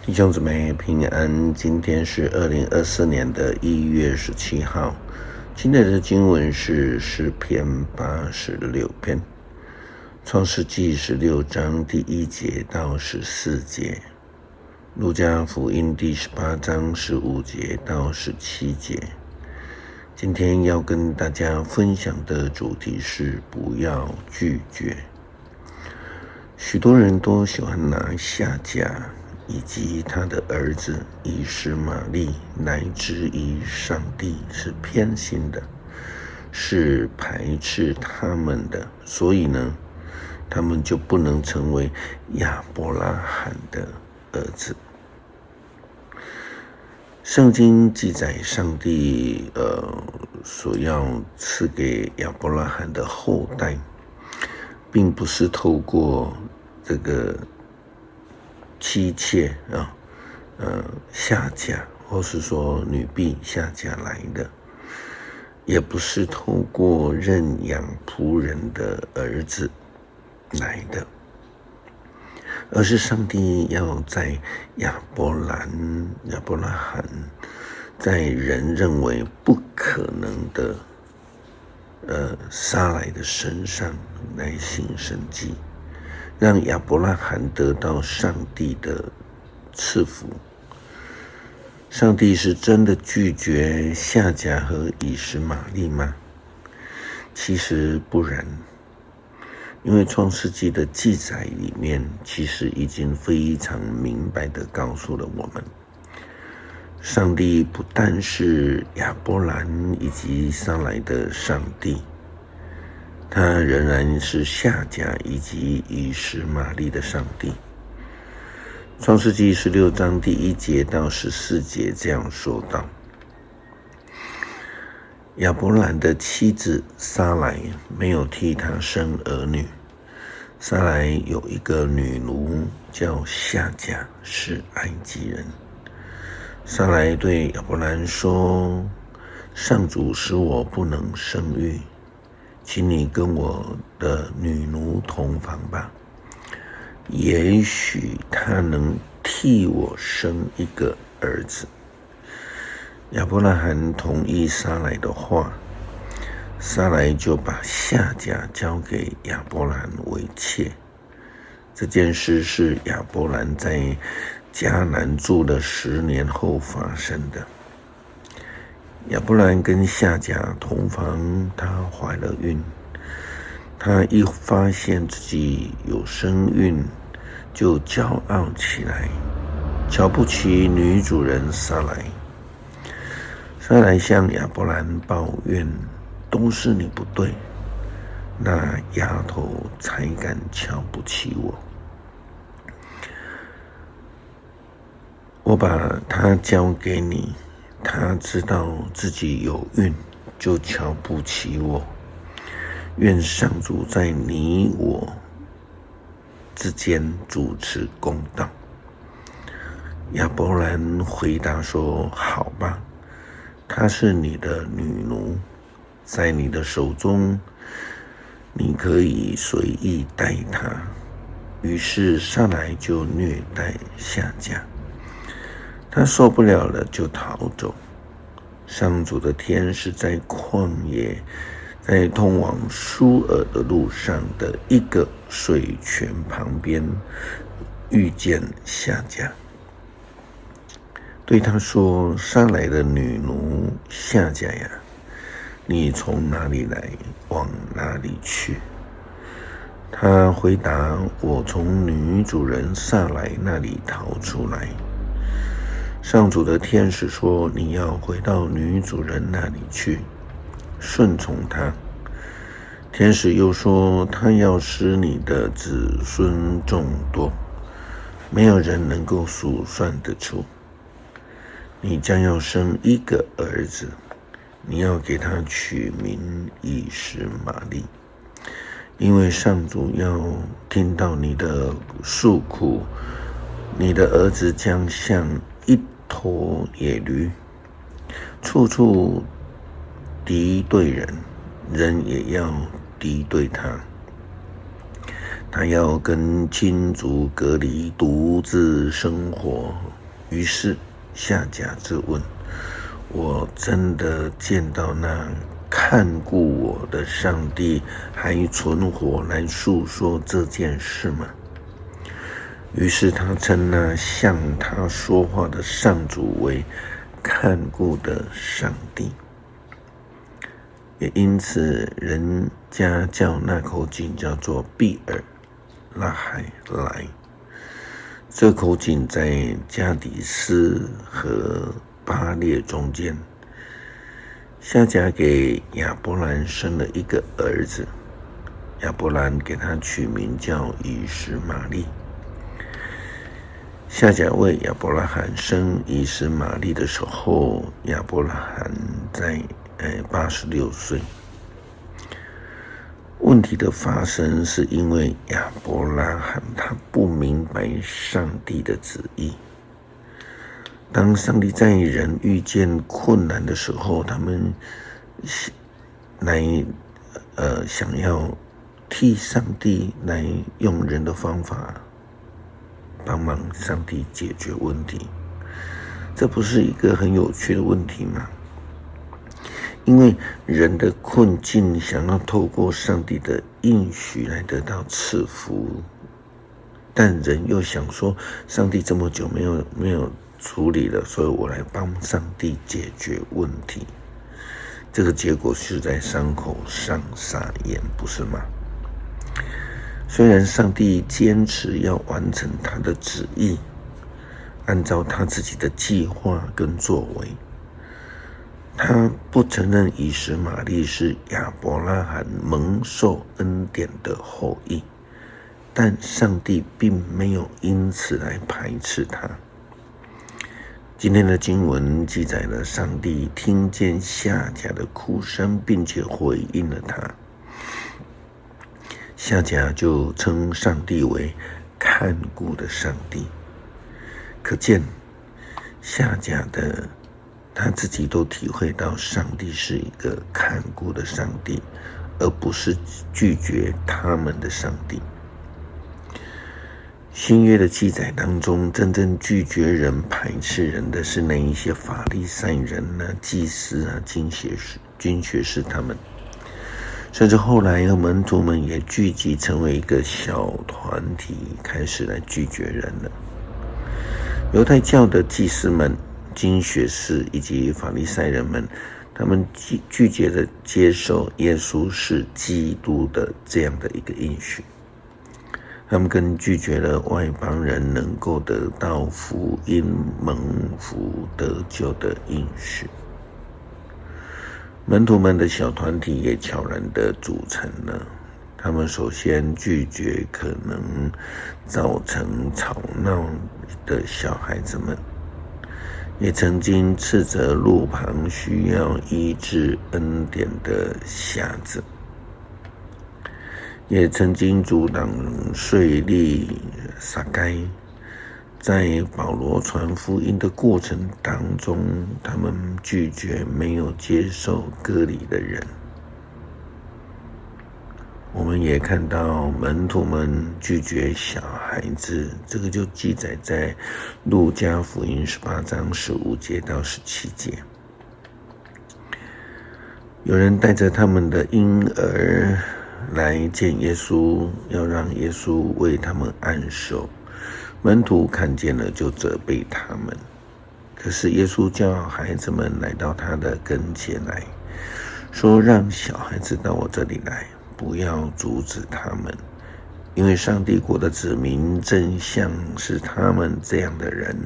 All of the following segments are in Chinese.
弟兄姊妹平安，今天是2024年的1月17号。今天的经文是诗篇86篇，创世纪16章第1节到14节，路加福音第18章15节到17节。今天要跟大家分享的主题是不要拒绝。许多人都喜欢拿夏甲以及他的儿子以实玛利来质疑上帝是偏心的，是排斥他们的，所以呢，他们就不能成为亚伯拉罕的儿子。圣经记载上帝所要赐给亚伯拉罕的后代，并不是透过这个妻妾夏甲，或是说女婢夏甲来的，也不是透过认养仆人的儿子来的，而是上帝要在亚伯拉罕在人认为不可能的撒来的身上来行神迹，让亚伯拉罕得到上帝的赐福。上帝是真的拒绝夏甲和以实玛利吗？其实不然，因为创世纪的记载里面其实已经非常明白地告诉了我们，上帝不但是亚伯兰以及撒来的上帝，他仍然是夏甲以及以实玛利的上帝。创世纪16章第1节到14节这样说道：亚伯兰的妻子撒来没有替他生儿女，撒来有一个女奴叫夏甲，是埃及人。撒来对亚伯兰说：上主使我不能生育，请你跟我的女奴同房吧，也许他能替我生一个儿子。亚伯拉罕同意撒来的话，撒来就把夏甲交给亚伯兰为妾。这件事是亚伯兰在迦南住了10年后发生的。亚伯兰跟夏甲同房，她怀了孕。他一发现自己有身孕，就骄傲起来，瞧不起女主人撒来。撒来向亚伯兰抱怨：都是你不对，那丫头才敢瞧不起我。我把她交给你，她知道自己有孕，就瞧不起我。愿上主在你我之间主持公道。亚伯兰回答说：好吧，她是你的女奴，在你的手中，你可以随意待她。于是撒来就虐待夏甲，他受不了了，就逃走。上主的天使在旷野，在通往苏尔的路上的一个水泉旁边遇见夏甲，对他说：撒来的女奴夏甲呀，你从哪里来，往哪里去？他回答：我从女主人撒来那里逃出来。上主的天使说：你要回到女主人那里去，顺从她。天使又说：他要使你的子孙众多，没有人能够数算得出。你将要生一个儿子，你要给他取名以实玛利，因为上主要听到你的诉苦。你的儿子将像一头野驴，处处敌对人，人也要敌对他。他要跟亲族隔离，独自生活。于是夏甲自问：我真的见到那看顾我的上帝还存活来述说这件事吗？于是他称那向他说话的上主为看顾的上帝，也因此人家叫那口井叫做比尔拉海莱。这口井在加底斯和巴列中间。夏甲给亚伯兰生了一个儿子，亚伯兰给他取名叫以实玛利。夏甲为亚伯拉罕生以实玛利的时候，亚伯拉罕在86岁。问题的发生是因为亚伯拉罕他不明白上帝的旨意。当上帝在人遇见困难的时候，他们想要替上帝来用人的方法帮忙上帝解决问题。这不是一个很有趣的问题吗？因为人的困境想要透过上帝的应许来得到赐福，但人又想说上帝这么久没有处理了，所以我来帮上帝解决问题。这个结果是在伤口上撒盐，不是吗？虽然上帝坚持要完成他的旨意，按照他自己的计划跟作为，他不承认以实玛利是亚伯拉罕蒙受恩典的后裔，但上帝并没有因此来排斥他。今天的经文记载了上帝听见夏甲的哭声，并且回应了他。夏甲就称上帝为看顾的上帝，可见夏甲的他自己都体会到上帝是一个看顾的上帝，而不是拒绝他们的上帝。新约的记载当中，真正拒绝人、排斥人的是那一些法利赛人祭司经学士他们，甚至后来门徒们也聚集成为一个小团体，开始来拒绝人了。犹太教的祭司们、经学士以及法利赛人们，他们拒绝了接受耶稣是基督的这样的一个应许，他们更拒绝了外邦人能够得到福音蒙福得救的应许。门徒们的小团体也悄然地组成了，他们首先拒绝可能造成吵闹的小孩子们，也曾经斥责路旁需要医治恩典的瞎子，也曾经阻挡税吏撒该。在保罗传福音的过程当中，他们拒绝没有接受割礼的人。我们也看到门徒们拒绝小孩子，这个就记载在路加福音18章15节到17节。有人带着他们的婴儿来见耶稣，要让耶稣为他们按手。门徒看见了就责备他们，可是耶稣叫孩子们来到他的跟前来，说让小孩子到我这里来，不要阻止他们，因为上帝国的子民正像是他们这样的人。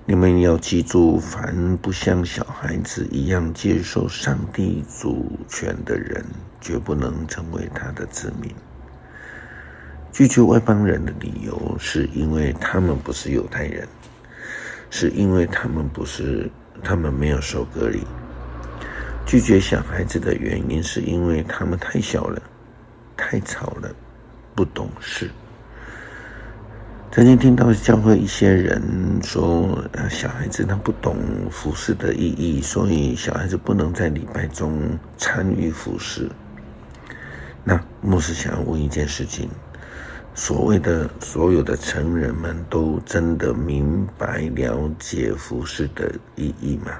你们要记住，凡不像小孩子一样接受上帝主权的人，绝不能成为他的子民。拒绝外邦人的理由是因为他们不是犹太人，是因为他们没有受割礼。拒绝小孩子的原因是因为他们太小了，太吵了，不懂事。曾经听到教会一些人说，小孩子他不懂服事的意义，所以小孩子不能在礼拜中参与服事。那牧师想要问一件事情，所谓的所有的成人们都真的明白了解服事的意义吗？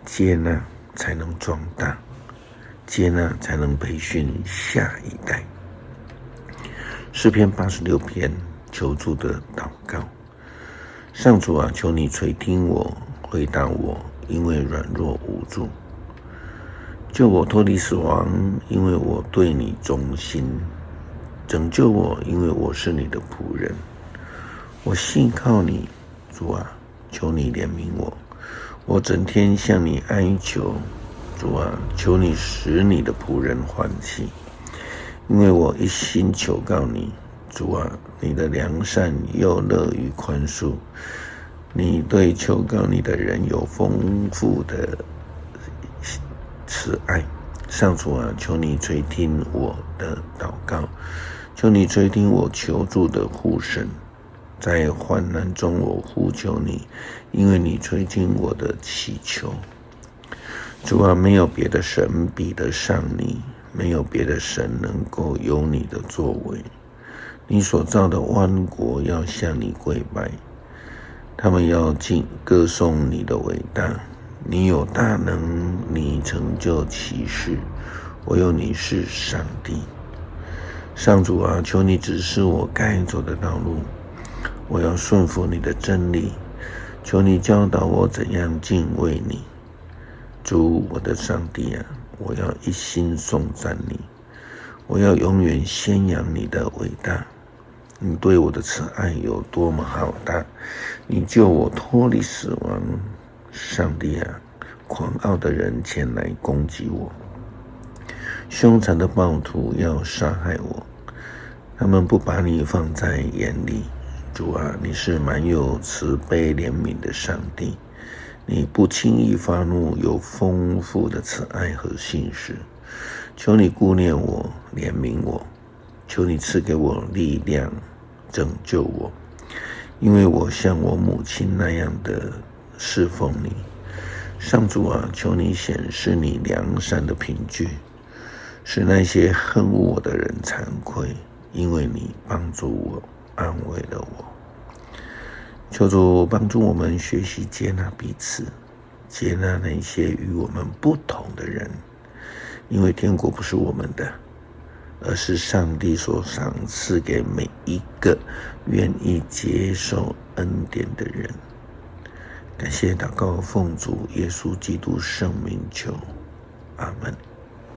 接纳才能壮大，接纳才能培训下一代。诗篇86篇求助的祷告：上主啊，求你垂听我，回答我，因为软弱无助。救我脱离死亡，因为我对你忠心。拯救我，因为我是你的仆人。我信靠你，主啊，求你怜悯我。我整天向你哀求，主啊，求你使你的仆人欢喜。因为我一心求告你，主啊，你的良善又乐于宽恕。你对求告你的人有丰富的慈爱。上主啊，求你垂听我的祷告，求你垂听我求助的呼声。在患难中我呼求你，因为你垂听我的祈求。主啊，没有别的神比得上你，没有别的神能够有你的作为。你所造的万国要向你跪拜，他们要歌颂你的伟大。你有大能，你成就奇事，唯有你是上帝。上主啊，求你指示我该走的道路，我要顺服你的真理。求你教导我怎样敬畏你。主我的上帝啊，我要一心颂赞你，我要永远宣扬你的伟大。你对我的慈爱有多么浩大，你救我脱离死亡。上帝啊，狂傲的人前来攻击我，凶残的暴徒要杀害我，他们不把你放在眼里。主啊，你是满有慈悲怜悯的上帝，你不轻易发怒，有丰富的慈爱和信实。求你顾念我，怜悯我，求你赐给我力量，拯救我，因为我像我母亲那样的侍奉你。上主啊，求你显示你良善的凭据，使那些恨恶我的人惭愧，因为你帮助我，安慰了我。求主帮助我们学习接纳彼此，接纳那些与我们不同的人，因为天国不是我们的，而是上帝所赏赐给每一个愿意接受恩典的人。感谢祷告，奉主耶稣基督圣名求，阿们。